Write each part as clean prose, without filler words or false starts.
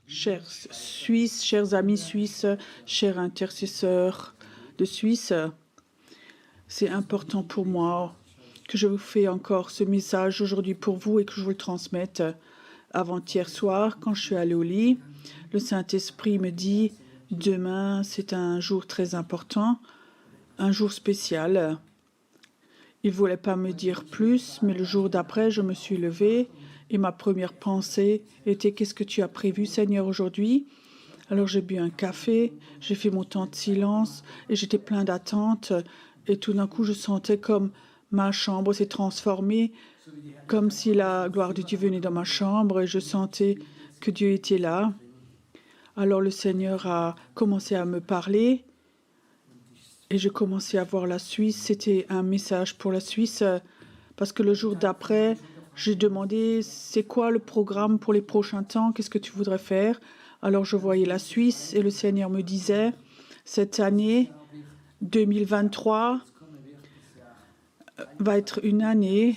Chers Suisses, chers amis suisses, chers intercesseurs de Suisse, c'est important pour moi que je vous fais encore ce message aujourd'hui pour vous et que je vous le transmette. Avant-hier soir, quand je suis allée au lit, le Saint-Esprit me dit « Demain, c'est un jour très important, un jour spécial ». Il ne voulait pas me dire plus, mais le jour d'après, je me suis levée et ma première pensée était « Qu'est-ce que tu as prévu, Seigneur, aujourd'hui ?» Alors j'ai bu un café, j'ai fait mon temps de silence et j'étais plein d'attente. Et tout d'un coup, je sentais comme ma chambre s'est transformée, comme si la gloire de Dieu venait dans ma chambre et je sentais que Dieu était là. Alors le Seigneur a commencé à me parler. Et je commençais à voir la Suisse. C'était un message pour la Suisse parce que le jour d'après, j'ai demandé c'est quoi le programme pour les prochains temps, qu'est-ce que tu voudrais faire? Alors je voyais la Suisse et le Seigneur me disait cette année 2023 va être une année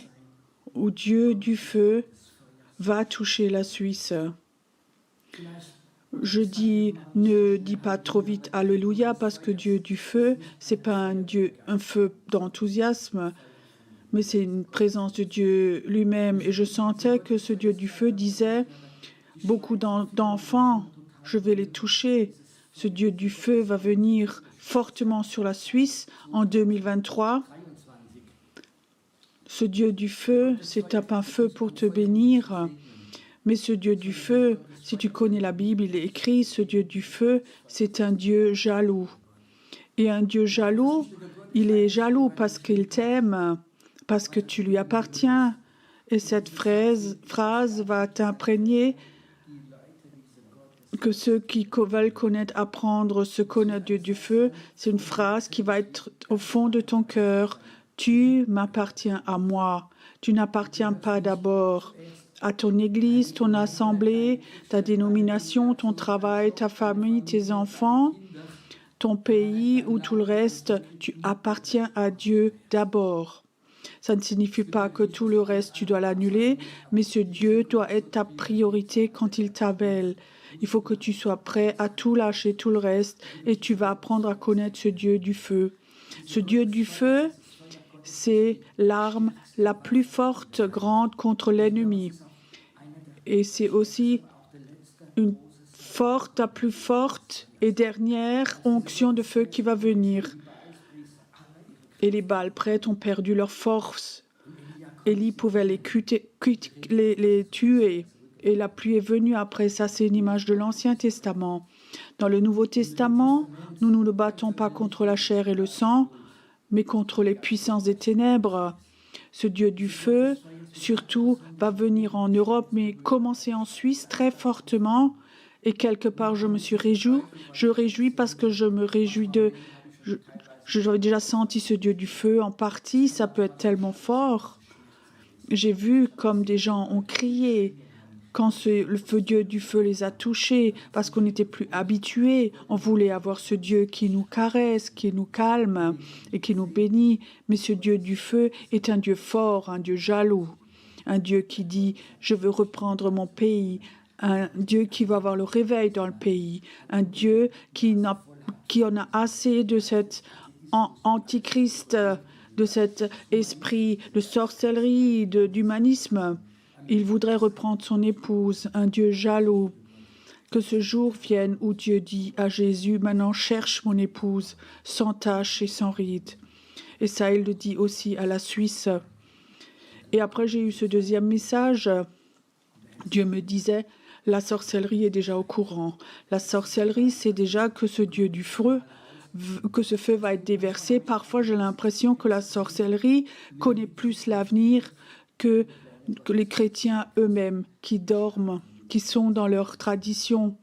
où Dieu du feu va toucher la Suisse. Je dis, ne dis pas trop vite Alléluia parce que Dieu du feu, c'est pas un feu d'enthousiasme, mais c'est une présence de Dieu lui-même. Et je sentais que ce Dieu du feu disait, beaucoup d'enfants, je vais les toucher. Ce Dieu du feu va venir fortement sur la Suisse en 2023. Ce Dieu du feu, c'est un feu pour te bénir. Mais ce Dieu du feu, si tu connais la Bible, il est écrit, ce Dieu du feu, c'est un Dieu jaloux. Et un Dieu jaloux, il est jaloux parce qu'il t'aime, parce que tu lui appartiens. Et cette phrase va t'imprégner que ceux qui veulent connaître, apprendre ce connaître Dieu du feu, c'est une phrase qui va être au fond de ton cœur. Tu m'appartiens à moi. Tu n'appartiens pas d'abord à ton église, ton assemblée, ta dénomination, ton travail, ta famille, tes enfants, ton pays ou tout le reste. Tu appartiens à Dieu d'abord. Ça ne signifie pas que tout le reste, tu dois l'annuler, mais ce Dieu doit être ta priorité quand il t'appelle. Il faut que tu sois prêt à tout lâcher, tout le reste, et tu vas apprendre à connaître ce Dieu du feu. Ce Dieu du feu, c'est l'arme la plus forte, grande contre l'ennemi. Et c'est aussi une forte, la plus forte et dernière onction de feu qui va venir. Et les Baals prêtres ont perdu leur force. Élie pouvait les tuer. Et la pluie est venue après ça. C'est une image de l'Ancien Testament. Dans le Nouveau Testament, nous ne nous battons pas contre la chair et le sang, mais contre les puissances des ténèbres. Ce Dieu du feu, surtout, va venir en Europe, mais commencer en Suisse très fortement. Et quelque part, je me suis réjouie. Je réjouis parce que je me réjouis de... J'avais déjà senti ce Dieu du feu en partie. Ça peut être tellement fort. J'ai vu comme des gens ont crié quand le feu Dieu du feu les a touchés, parce qu'on n'était plus habitués. On voulait avoir ce Dieu qui nous caresse, qui nous calme et qui nous bénit. Mais ce Dieu du feu est un Dieu fort, un Dieu jaloux, un Dieu qui dit « je veux reprendre mon pays », un Dieu qui va avoir le réveil dans le pays, un Dieu qui en a assez de cet antichrist, de cet esprit de sorcellerie, d'humanisme. Il voudrait reprendre son épouse, un Dieu jaloux. Que ce jour vienne où Dieu dit à Jésus, maintenant cherche mon épouse, sans tache et sans ride. Et ça, il le dit aussi à la Suisse. Et après, j'ai eu ce deuxième message. Dieu me disait, la sorcellerie est déjà au courant. La sorcellerie, c'est déjà que ce Dieu du feu, que ce feu va être déversé. Parfois, j'ai l'impression que la sorcellerie connaît plus l'avenir que les chrétiens eux-mêmes qui dorment, qui sont dans leur tradition.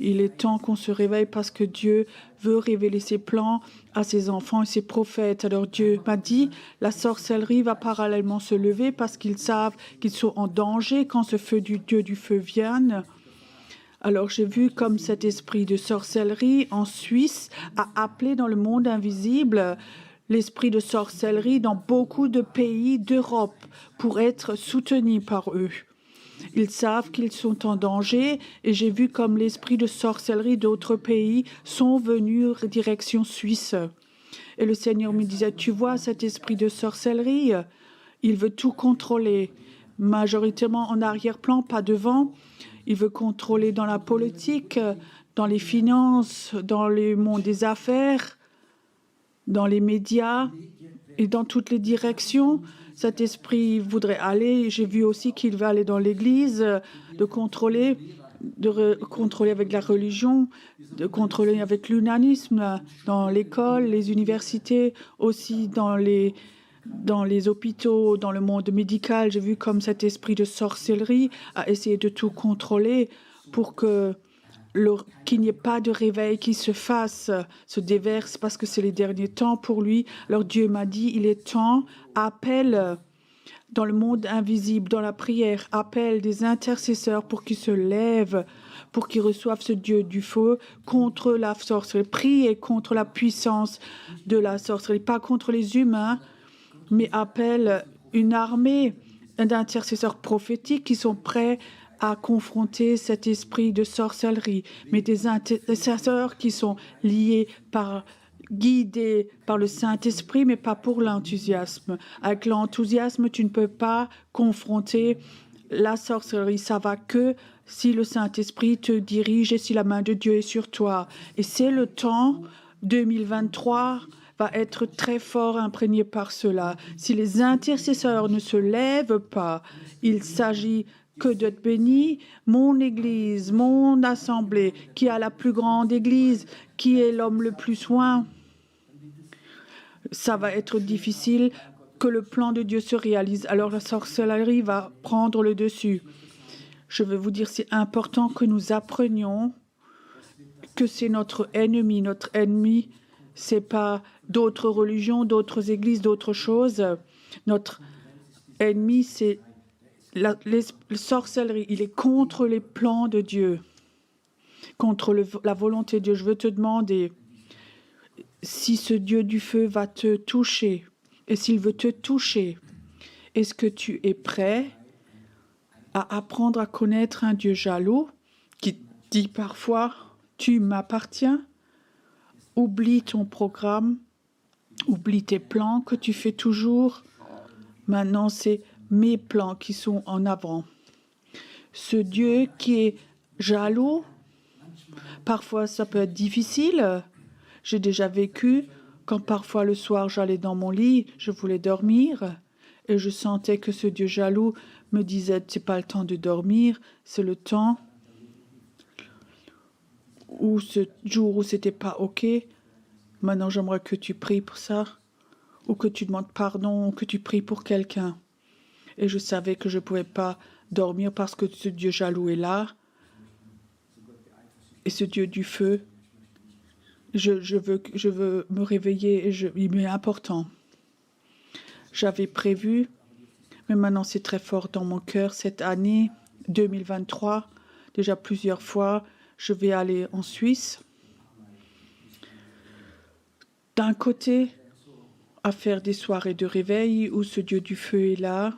Il est temps qu'on se réveille parce que Dieu veut révéler ses plans à ses enfants et ses prophètes. Alors Dieu m'a dit, la sorcellerie va parallèlement se lever parce qu'ils savent qu'ils sont en danger quand ce feu du Dieu du feu vienne. Alors j'ai vu comme cet esprit de sorcellerie en Suisse a appelé dans le monde invisible l'esprit de sorcellerie dans beaucoup de pays d'Europe pour être soutenu par eux. Ils savent qu'ils sont en danger et j'ai vu comme l'esprit de sorcellerie d'autres pays sont venus direction Suisse. Et le Seigneur me disait, tu vois cet esprit de sorcellerie, il veut tout contrôler, majoritairement en arrière-plan, pas devant. Il veut contrôler dans la politique, dans les finances, dans le monde des affaires, dans les médias et dans toutes les directions. Cet esprit voudrait aller. J'ai vu aussi qu'il va aller dans l'Église, de contrôler avec la religion, de contrôler avec l'humanisme, dans l'école, les universités, aussi dans les hôpitaux, dans le monde médical. J'ai vu comme cet esprit de sorcellerie a essayé de tout contrôler pour qu'il n'y ait pas de réveil qui se déverse parce que c'est les derniers temps pour lui. Alors Dieu m'a dit, il est temps, appelle dans le monde invisible, dans la prière, appelle des intercesseurs pour qu'ils se lèvent, pour qu'ils reçoivent ce Dieu du feu contre la sorcellerie. Priez contre la puissance de la sorcellerie, pas contre les humains, mais appelle une armée d'intercesseurs prophétiques qui sont prêts à confronter cet esprit de sorcellerie, mais des intercesseurs qui sont guidés par le Saint-Esprit, mais pas pour l'enthousiasme. Avec l'enthousiasme, tu ne peux pas confronter la sorcellerie. Ça va que si le Saint-Esprit te dirige et si la main de Dieu est sur toi. Et c'est le temps 2023 va être très fort imprégné par cela. Si les intercesseurs ne se lèvent pas, il s'agit que d'être béni. Mon Église, mon assemblée, qui a la plus grande Église, qui est l'homme le plus soin, ça va être difficile que le plan de Dieu se réalise. Alors la sorcellerie va prendre le dessus. Je veux vous dire, c'est important que nous apprenions que c'est notre ennemi. Notre ennemi, c'est pas d'autres religions, d'autres églises, d'autres choses. Notre ennemi, c'est la sorcellerie. Il est contre les plans de Dieu, contre la volonté de Dieu. Je veux te demander si ce Dieu du feu va te toucher. Et s'il veut te toucher, est-ce que tu es prêt à apprendre à connaître un Dieu jaloux qui dit parfois « tu m'appartiens », oublie ton programme, oublie tes plans que tu fais toujours. Maintenant, c'est mes plans qui sont en avant. Ce Dieu qui est jaloux, parfois ça peut être difficile. J'ai déjà vécu quand parfois le soir j'allais dans mon lit, je voulais dormir et je sentais que ce Dieu jaloux me disait c'est pas le temps de dormir, c'est le temps où ce jour où c'était pas ok. Maintenant j'aimerais que tu pries pour ça ou que tu demandes pardon ou que tu pries pour quelqu'un. Et je savais que je pouvais pas dormir parce que ce Dieu jaloux est là et ce Dieu du feu. Je veux me réveiller et il est important. J'avais prévu, mais maintenant c'est très fort dans mon cœur, cette année 2023, déjà plusieurs fois, je vais aller en Suisse. D'un côté, à faire des soirées de réveil où ce Dieu du feu est là,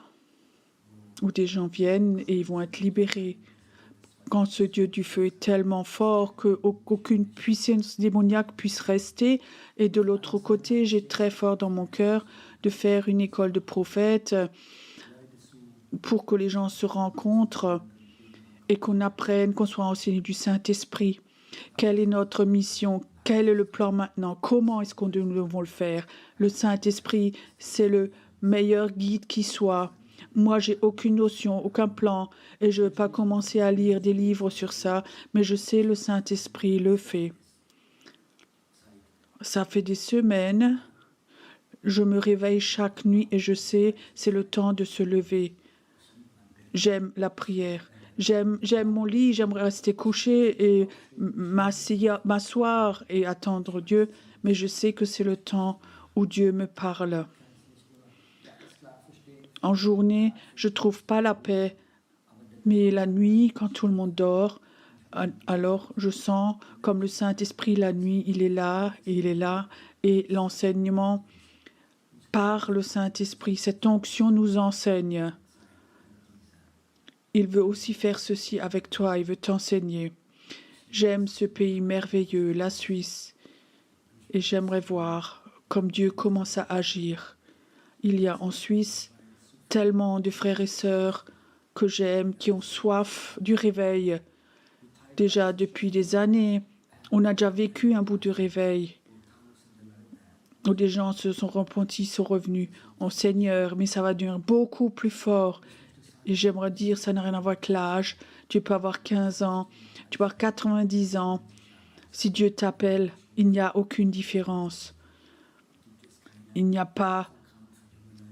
où des gens viennent et ils vont être libérés. Quand ce Dieu du feu est tellement fort qu'aucune puissance démoniaque puisse rester. Et de l'autre côté, j'ai très fort dans mon cœur de faire une école de prophètes pour que les gens se rencontrent et qu'on apprenne, qu'on soit enseigné du Saint-Esprit. Quelle est notre mission? Quel est le plan maintenant? Comment est-ce qu'on devons le faire? Le Saint-Esprit, c'est le meilleur guide qui soit. Moi, j'ai aucune notion, aucun plan, et je ne vais pas commencer à lire des livres sur ça, mais je sais le Saint-Esprit le fait. Ça fait des semaines, je me réveille chaque nuit et je sais, c'est le temps de se lever. J'aime la prière, J'aime mon lit, j'aimerais rester couché et m'asseoir et attendre Dieu, mais je sais que c'est le temps où Dieu me parle. En journée, je trouve pas la paix, mais la nuit, quand tout le monde dort, alors je sens comme le Saint-Esprit la nuit, il est là et il est là, et l'enseignement par le Saint-Esprit, cette onction nous enseigne. Il veut aussi faire ceci avec toi, il veut t'enseigner. J'aime ce pays merveilleux, la Suisse, et j'aimerais voir comme Dieu commence à agir. Il y a en Suisse tellement de frères et sœurs que j'aime, qui ont soif du réveil. Déjà depuis des années, on a déjà vécu un bout de réveil, où des gens se sont repentis, sont revenus au Seigneur, mais ça va devenir beaucoup plus fort. Et j'aimerais dire, ça n'a rien à voir avec l'âge. Tu peux avoir 15 ans, tu peux avoir 90 ans. Si Dieu t'appelle, il n'y a aucune différence. Il n'y a pas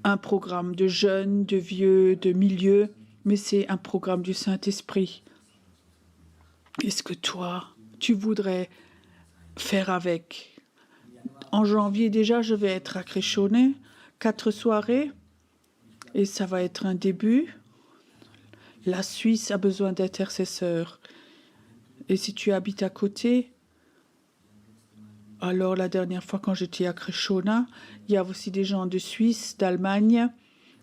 un programme de jeunes, de vieux, de milieu, mais c'est un programme du Saint-Esprit. Est-ce que toi, tu voudrais faire avec? En janvier déjà, je vais être à Créchonnet, 4 soirées, et ça va être un début. La Suisse a besoin d'intercesseurs. Et si tu habites à côté, alors la dernière fois quand j'étais à Créchonnet, il y a aussi des gens de Suisse, d'Allemagne,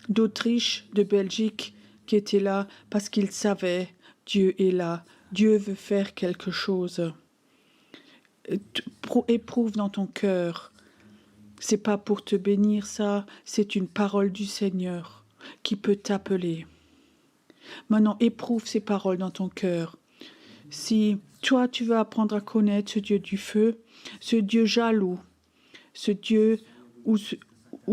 d'Autriche, de Belgique qui étaient là parce qu'ils savaient Dieu est là. Dieu veut faire quelque chose. Éprouve dans ton cœur. C'est pas pour te bénir ça, c'est une parole du Seigneur qui peut t'appeler. Maintenant, éprouve ces paroles dans ton cœur. Si toi, tu veux apprendre à connaître ce Dieu du feu, ce Dieu jaloux, ce Dieu où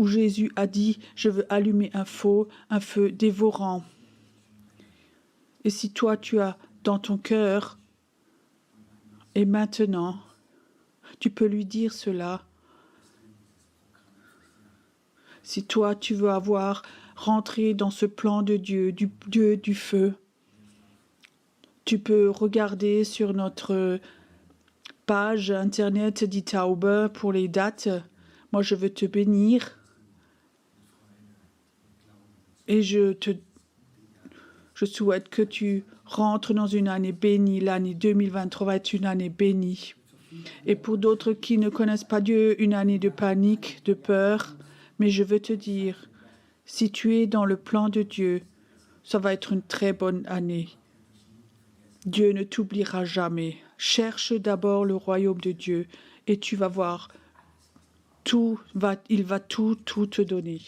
Jésus a dit « Je veux allumer un feu dévorant ». Et si toi, tu as dans ton cœur, et maintenant, tu peux lui dire cela. Si toi, tu veux rentrer dans ce plan de Dieu, du Dieu du feu, tu peux regarder sur notre page internet d'Itaube pour les dates. Moi, je veux te bénir. Et je souhaite que tu rentres dans une année bénie. L'année 2023 va être une année bénie. Et pour d'autres qui ne connaissent pas Dieu, une année de panique, de peur. Mais je veux te dire, si tu es dans le plan de Dieu, ça va être une très bonne année. Dieu ne t'oubliera jamais. Cherche d'abord le royaume de Dieu et tu vas voir, il va tout te donner.